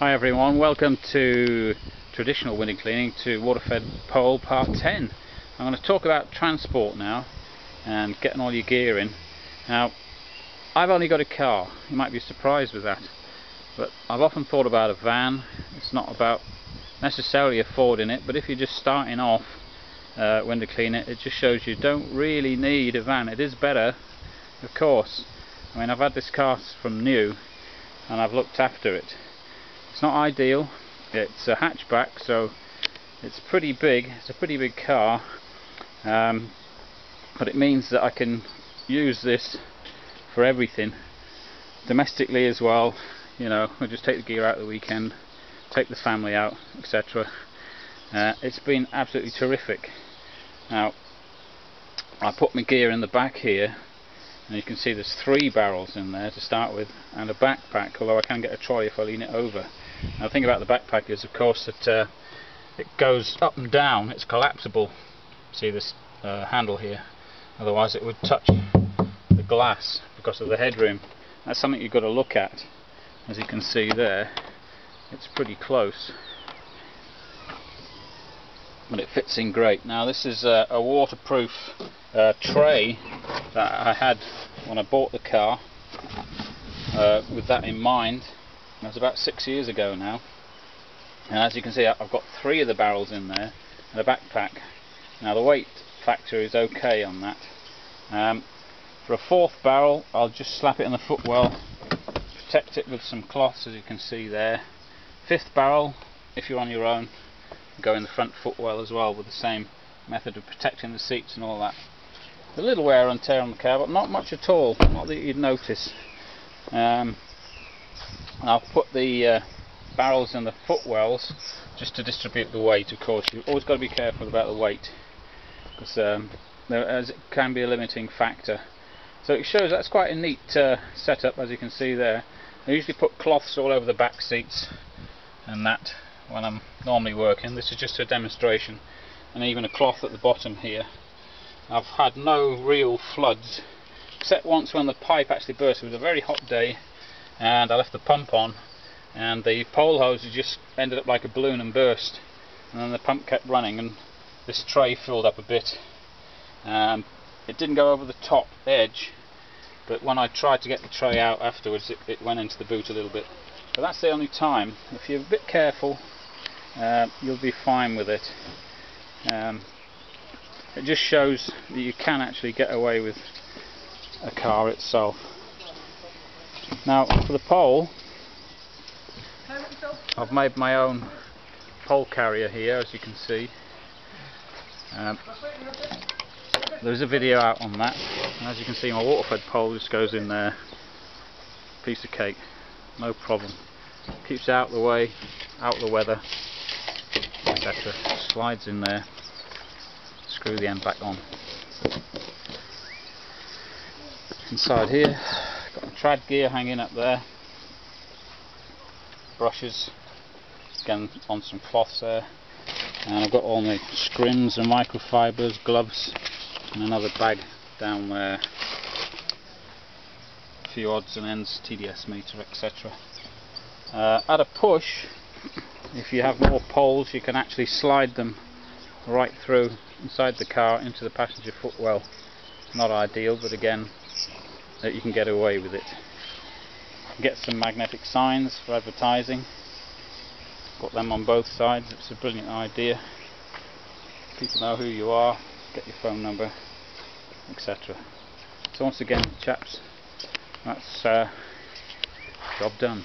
Hi everyone, welcome to Traditional Window Cleaning to Water-Fed Pole Part 10. I'm going to talk about transport now and getting all your gear in. Now, I've only got a car, you might be surprised with that, but I've often thought about a van. It's not about necessarily affording it, but if you're just starting off window cleaning, it just shows you don't really need a van. It is better, of course. I mean, I've had this car from new and I've looked after it. It's not ideal, it's a hatchback, so it's pretty big, it's a pretty big car, but it means that I can use this for everything, domestically as well. You know, I just take the gear out the weekend, take the family out, etc. It's been absolutely terrific. Now, I put my gear in the back here, and you can see there's 3 barrels in there to start with, and a backpack, although I can get a trolley if I lean it over. Now, the thing about the backpack is, of course, that it goes up and down. It's collapsible. See this handle here? Otherwise it would touch the glass because of the headroom. That's something you've got to look at. As you can see there, it's pretty close, but it fits in great. Now, this is a waterproof tray that I had when I bought the car, with that in mind. It was about 6 years ago now, and as you can see, I've got 3 of the barrels in there and a backpack. Now, the weight factor is okay on that. For a 4th barrel, I'll just slap it in the footwell, protect it with some cloths, as you can see there. 5th barrel, if you're on your own, go in the front footwell as well, with the same method of protecting the seats and all that. A little wear and tear on the car, but not much at all, not that you'd notice. I'll put the barrels in the footwells just to distribute the weight. Of course, you've always got to be careful about the weight, because it can be a limiting factor. So it shows that's quite a neat setup, as you can see there. I usually put cloths all over the back seats and that when I'm normally working. This is just a demonstration, and even a cloth at the bottom here. I've had no real floods, except once when the pipe actually burst. It was a very hot day and I left the pump on, and the pole hose just ended up like a balloon and burst, and then the pump kept running and this tray filled up a bit. It didn't go over the top edge, but when I tried to get the tray out afterwards, it went into the boot a little bit. But that's the only time. If you're a bit careful, you'll be fine with it. It just shows that you can actually get away with a car itself. Now, for the pole, I've made my own pole carrier here, as you can see. There's a video out on that, and as you can see, my water-fed pole just goes in there. Piece of cake, no problem. Keeps it out of the way, out of the weather, etc. Slides in there. Screw the end back on. Inside here, got my trad gear hanging up there. Brushes, again on some cloths there, and I've got all my scrims and microfibers, gloves, and another bag down there. A few odds and ends, TDS meter, etc. At a push, if you have more poles, you can actually slide them right through inside the car into the passenger footwell. Not ideal, but again, that you can get away with it. Get some magnetic signs for advertising. Got them on both sides. It's a brilliant idea. People know who you are, get your phone number, etc. So once again, chaps, that's job done.